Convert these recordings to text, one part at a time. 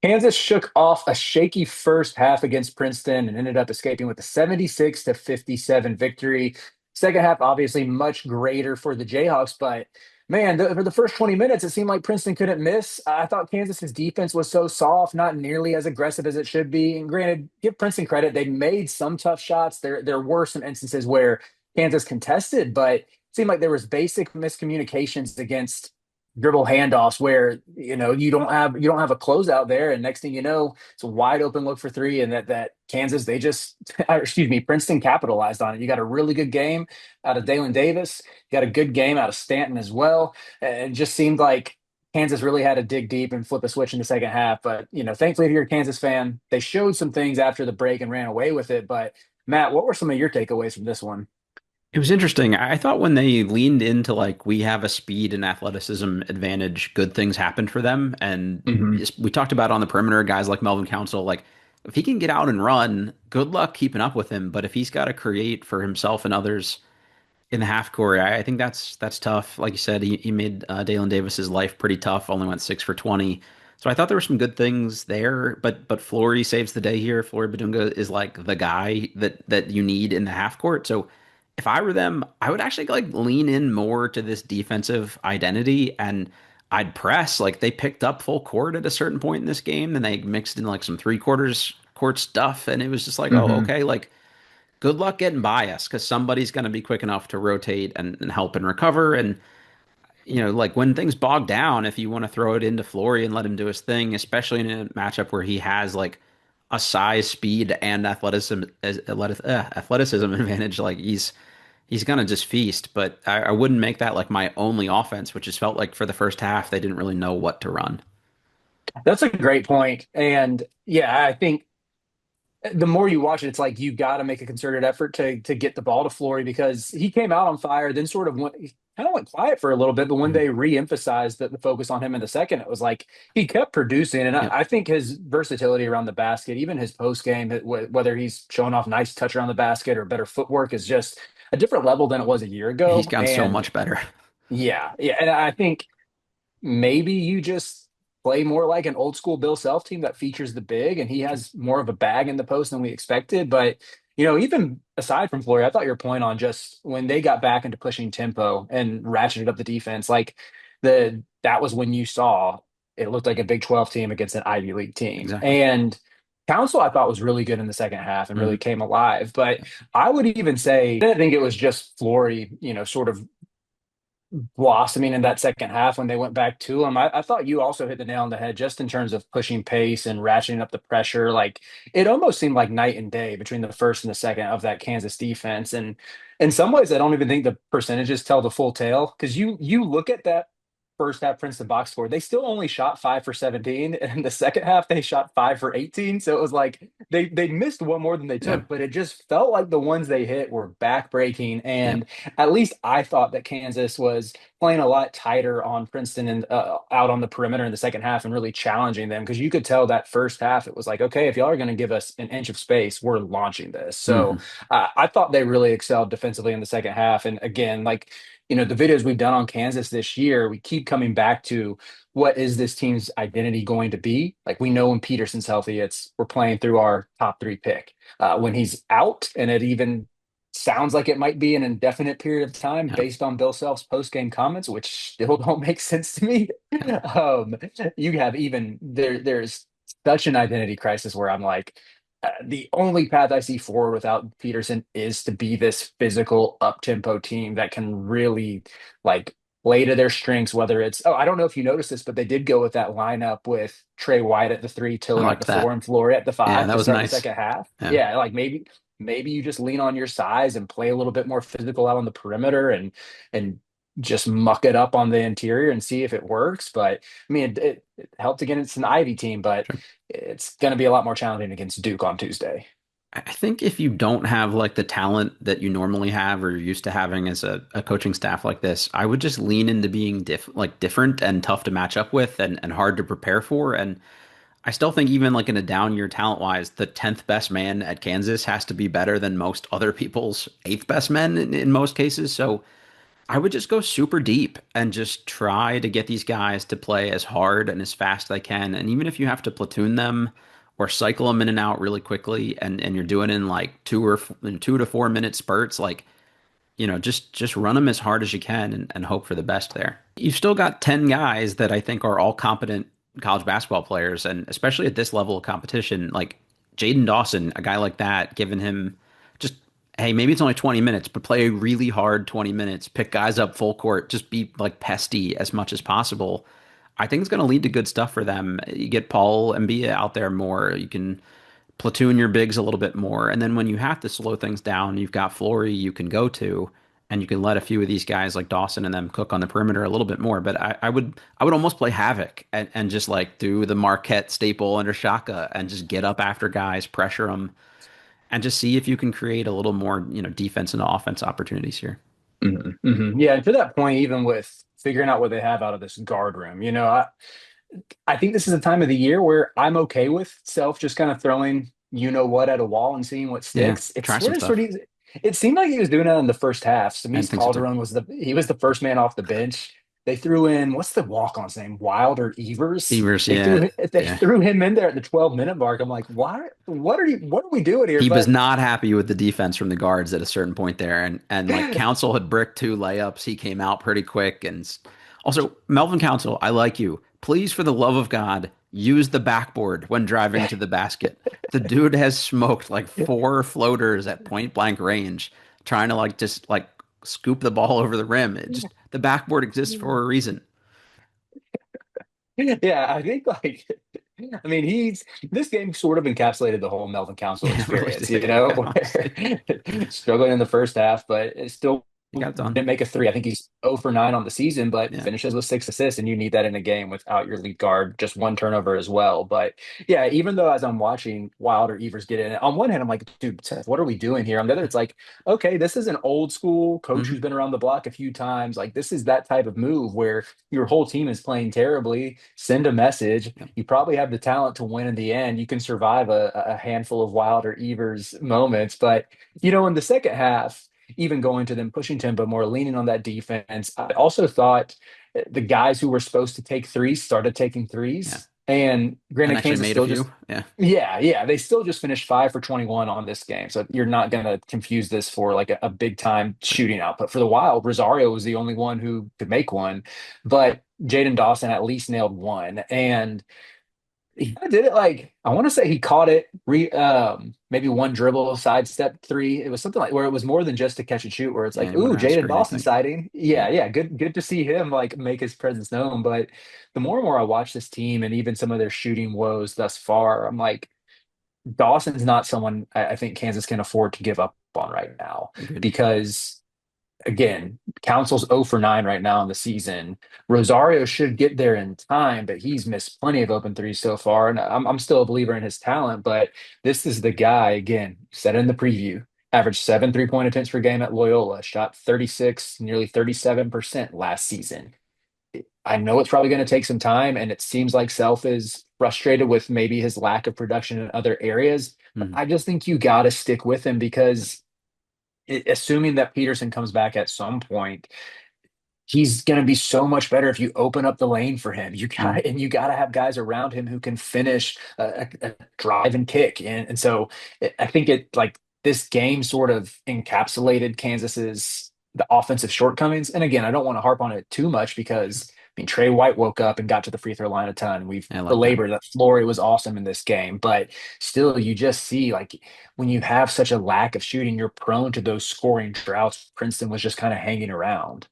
Kansas shook off a shaky first half against Princeton and ended up escaping with a 76 to 57 victory. Second half, obviously, much greater for the Jayhawks, but man, for the first 20 minutes, it seemed like Princeton couldn't miss. I thought Kansas's defense was so soft, not nearly as aggressive as it should be. And granted, give Princeton credit, they made some tough shots. There were some instances where Kansas contested, but it seemed like there was basic miscommunications against dribble handoffs where you don't have a closeout there, and next thing you know, it's a wide open look for three, and that Kansas they just excuse me, Princeton capitalized on it. You got a really good game out of Dalen Davis, you got a good game out of Stanton as well, and it just seemed like Kansas really had to dig deep and flip a switch in the second half. But thankfully, if you're a Kansas fan, they showed some things after the break and ran away with it. But Matt, what were some of your takeaways from this one? It was interesting. I thought when they leaned into like we have a speed and athleticism advantage, good things happened for them. And Hmm. we talked about on the perimeter guys like Melvin Council, like if he can get out and run, good luck keeping up with him. But if he's got to create for himself and others in the half court, I think that's tough. Like you said, he made Dalen Davis's life pretty tough. Only went 6 for 20. So I thought there were some good things there. But Flory saves the day here. Flory Badunga is like the guy that you need in the half court. So if I were them, I would actually like lean in more to this defensive identity and I'd press. Like they picked up full court at a certain point in this game, and they mixed in like some three quarters court stuff, and it was just like, oh, Hmm. okay, like good luck getting by us because somebody's going to be quick enough to rotate and help and recover. And like when things bog down, if you want to throw it into Flory and let him do his thing, especially in a matchup where he has like a size, speed, and athleticism advantage, like he's gonna just feast. But I wouldn't make that like my only offense, which just felt like for the first half they didn't really know what to run. That's a great point. And yeah, I think the more you watch it, it's like you got to make a concerted effort to get the ball to Flory because he came out on fire, then sort of went kind of went quiet for a little bit. But when Mhm. they re-emphasized the focus on him in the second, it was like he kept producing. And I, Yep. I think his versatility around the basket, even his post game, whether he's showing off nice touch around the basket or better footwork, is just a different level than it was a year He's ago. gotten so And much better. yeah, yeah, and I think maybe you just play more like an old school Bill Self team that features the big, and he has more of a bag in the post than we expected. But even aside from Flory, I thought your point on just when they got back into pushing tempo and ratcheted up the defense, like that was when you saw it looked like a Big 12 team against an Ivy League team. Exactly. And Council, I thought was really good in the second half and really Mhm. came alive. But I would even say I didn't think it was just Flory, sort of blossoming in that second half when they went back to him. I thought you also hit the nail on the head just in terms of pushing pace and ratcheting up the pressure. Like it almost seemed like night and day between the first and the second of that Kansas defense. And in some ways, I don't even think the percentages tell the full tale because you look at that first half Princeton box score, they still only shot 5 for 17. And in the second half, they shot 5 for 18. So it was like they missed one more than they Yeah. took, but it just felt like the ones they hit were backbreaking. Yeah. And at least I thought that Kansas was playing a lot tighter on Princeton and out on the perimeter in the second half and really challenging them because you could tell that first half it was like, okay, if y'all are going to give us an inch of space, we're launching this. So Mhm. I thought they really excelled defensively in the second half. And again, like the videos we've done on Kansas this year, we keep coming back to what is this team's identity going to be? Like we know when Peterson's healthy, it's we're playing through our top three pick. When he's out, and it even sounds like it might be an indefinite period of time Yeah. based on Bill Self's post-game comments, which still don't make sense to me. Um, you have even there's such an identity crisis where I'm like, the only path I see forward without Peterson is to be this physical up-tempo team that can really like play to their strengths, whether it's I don't know if you noticed this, but they did go with that lineup with Trey White at the three, I Tillman at the liked four, that. and Flory at the Yeah, five that to was start the nice. second half. Yeah. Yeah, like maybe you just lean on your size and play a little bit more physical out on the perimeter and just muck it up on the interior and see if it works. But I mean, it helped against an Ivy team, but Sure. it's going to be a lot more challenging against Duke on Tuesday. I think if you don't have like the talent that you normally have or you're used to having as a coaching staff like this, I would just lean into being different and tough to match up with and hard to prepare for. And I still think even like in a down year talent wise, the 10th best man at Kansas has to be better than most other people's eighth best men in most cases. So I would just go super deep and just try to get these guys to play as hard and as fast as they can. And even if you have to platoon them or cycle them in and out really quickly, and you're doing it in like 2 to 4 minute spurts, like just run them as hard as you can and hope for the best there. You've still got 10 guys that I think are all competent college basketball players, and especially at this level of competition, like Jaden Dawson, a guy like that, giving him just, hey, maybe it's only 20 minutes, but play a really hard 20 minutes, pick guys up full court, just be like pesty as much as possible. I think it's going to lead to good stuff for them. You get Paul and Bia out there more. You can platoon your bigs a little bit more. And then when you have to slow things down, you've got Flory you can go to, and you can let a few of these guys like Dawson and them cook on the perimeter a little bit more. But I would almost play havoc and just like do the Marquette staple under Shaka and just get up after guys, pressure them, and just see if you can create a little more, defense and offense opportunities here. Yeah, and to that point, even with figuring out what they have out of this guard room, I think this is a time of the year where I'm okay with Self just kind of throwing you know what at a wall and seeing what Yeah, sticks. It's try some sort stuff. of it seemed like he was doing it in the first half. I didn't Samis think so too. Calderon was the first man off the bench. They threw in what's the walk-on's name? Wilder Evers. Evers, yeah, They yeah. threw him in there at the 12-minute mark. I'm like, why? What are we doing here? He was But not happy with the defense from the guards at a certain point there, and like Council had bricked 2 layups. He came out pretty quick, and also Melvin Council, I like you. Please, for the love of God, use the backboard when driving to the basket. The dude has smoked like 4 floaters at point blank range, trying to like just like scoop the ball over the rim. It just the backboard exists for a reason. yeah, I think like I mean he's this game sort of encapsulated the whole Melvin Council Yeah, it really experience, did. Honestly, where struggling in the first half, but it still he got it done. didn't make a three. I think he's 0 for 9 on the season, but Yeah, finishes with 6 assists, and you need that in a game without your lead guard, just one turnover as well. But yeah, even though as I'm watching Wilder Evers get in, on one hand, I'm like, dude, Seth, what are we doing here? On the other, it's like, okay, this is an old school coach who's hmm been around the block a few times. Like, this is that type of move where your whole team is playing terribly. Send a message. Yep. You probably have the talent to win in the end. You can survive a handful of Wilder Evers moments. But, in the second half, even going to them pushing tempo more, leaning on that defense. I also thought the guys who were supposed to take threes started taking Yeah, threes. And and granted, actually Kansas made a still few. just, Yeah, yeah, they still just finished 5 for 21 on this game. So you're not going to confuse this for like a big time right. shooting output. For the Wild, Rosario was the only one who could make one, but Jaden Dawson at least nailed one. And he kind of did it like I want to say he caught it maybe one dribble sidestep three. It was something like where it was more than just a catch and shoot where it's Yeah, like, he went ooh, around the Jaden screen, I Dawson think. sighting. Yeah, Yeah, good to see him like make his presence known. But the more and more I watch this team and even some of their shooting woes thus far, I'm like, Dawson's not someone I think Kansas can afford to give up on right now agreed. because again, Council's 0 for 9 right now in the season. Rosario should get there in time, but he's missed plenty of open threes so far. And I'm still a believer in his talent, but this is the guy, again, said in the preview, averaged 7 3-point attempts per game at Loyola, shot 36, nearly 37% last season. I know it's probably going to take some time, and it seems like Self is frustrated with maybe his lack of production in other areas. But Mhm. I just think you got to stick with him because assuming that Peterson comes back at some point, he's going to be so much better if you open up the lane for him. Mhm. You got to have guys around him who can finish a drive and kick. And so I think it like this game sort of encapsulated Kansas's the offensive shortcomings. And again, I don't want to harp on it too much Sure. because I mean Trey White woke up and got to the free throw line a ton. We've I like that. belabored that Flory was awesome in this game, but still you just see like when you have such a lack of shooting, you're prone to those scoring droughts. Princeton was just kind of hanging around.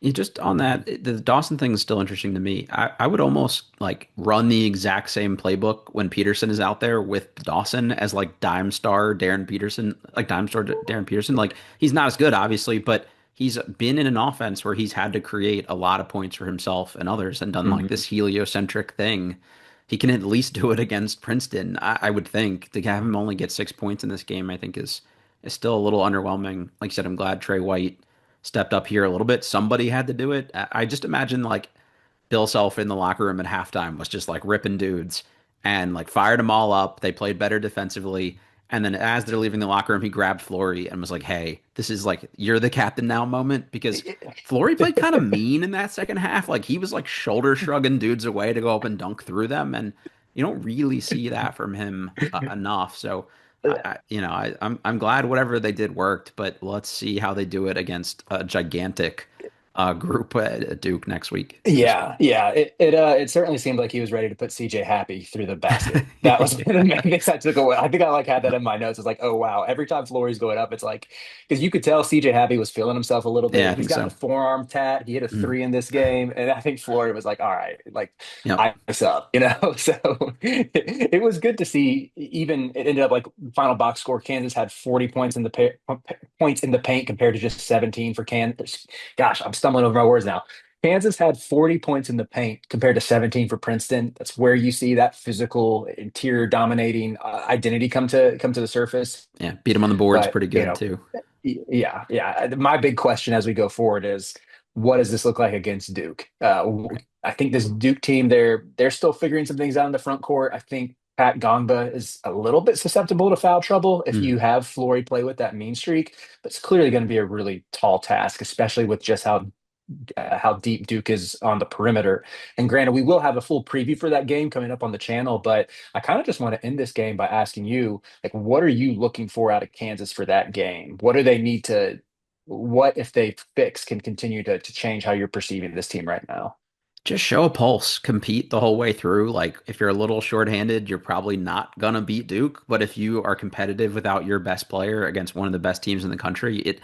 You just on that, the Dawson thing is still interesting to me. I would almost like run the exact same playbook when Peterson is out there with Dawson as like dime star Darren Peterson, like dime star Darren Peterson. Like he's not as good, obviously, but he's been in an offense where he's had to create a lot of points for himself and others and done like Mhm. this heliocentric thing. He can at least do it against Princeton, I would think. To have him only get 6 points in this game, I think is still a little underwhelming. Like you said, I'm glad Trey White stepped up here a little bit. Somebody had to do it. I just imagine like Bill Self in the locker room at halftime was just like ripping dudes and like fired them all up. They played better defensively. And then as they're leaving the locker room, he grabbed Flory and was like, "Hey, this is like you're the captain now moment." Because Flory played kind of mean in that second half. Like he was like shoulder shrugging dudes away to go up and dunk through them, and you don't really see that from him enough. So, I'm glad whatever they did worked, but let's see how they do it against a gigantic group at Duke next week. Seems Yeah, yeah. It certainly seemed like he was ready to put CJ Happy through the basket. That was one of the main things I took away. I think I like had that in my notes. It's like, oh wow, every time Flory's going up, it's like because you could tell CJ Happy was feeling himself a little yeah, bit. I He's think got so. the forearm tat. He hit a Mm. three in this game, and I think Flory was like, all right, like Yep. ice up, you know. So it was good to see. Even it ended up like final box score. Kansas had 40 points in the points in the paint compared to just 17 for Kansas. Gosh, I'm stumbling over my words now. Kansas had 40 points in the paint compared to 17 for Princeton. That's where you see that physical interior dominating identity come to the surface. Yeah, beat him on the boards But, pretty good too. yeah, yeah. My big question as we go forward is what does this look like against Duke? I think this Duke team, they're still figuring some things out in the front court. I think Pat Gongba is a little bit susceptible to foul trouble if Mm. you have Flory play with that mean streak, but it's clearly going to be a really tall task, especially with just how deep Duke is on the perimeter. And granted, we will have a full preview for that game coming up on the channel, but I kind of just want to end this game by asking you, like, what are you looking for out of Kansas for that game? What do they need to, what if they fix can continue to change how you're perceiving this team right now? Just show a pulse, compete the whole way through. Like if you're a little shorthanded, you're probably not gonna beat Duke. But if you are competitive without your best player against one of the best teams in the country, it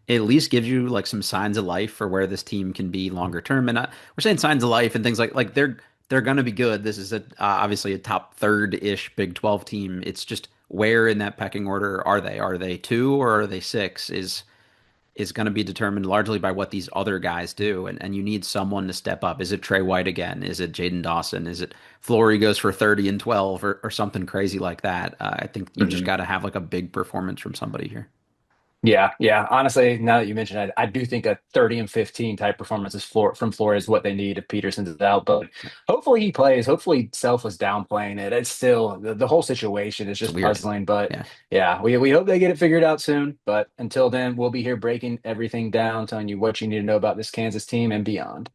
at least gives you like some signs of life for where this team can be longer term. And we're saying signs of life and things like they're gonna be good. This is obviously a top third-ish Big 12 team. It's just where in that pecking order are they? Are they two or are they six? Is going to be determined largely by what these other guys do. And you need someone to step up. Is it Trey White again? Is it Jaden Dawson? Is it Flory goes for 30 and 12 or something crazy like that? I think you just got to have like a big performance from somebody here. Yeah, yeah. Honestly, now that you mention it, I do think a 30 and 15 type performance from Flores is what they need if Peterson's out. But hopefully he plays. Hopefully Self was downplaying it. It's still the whole situation is It's just weird. puzzling. But Yeah. yeah, we hope they get it figured out soon. But until then, we'll be here breaking everything down, telling you what you need to know about this Kansas team and beyond.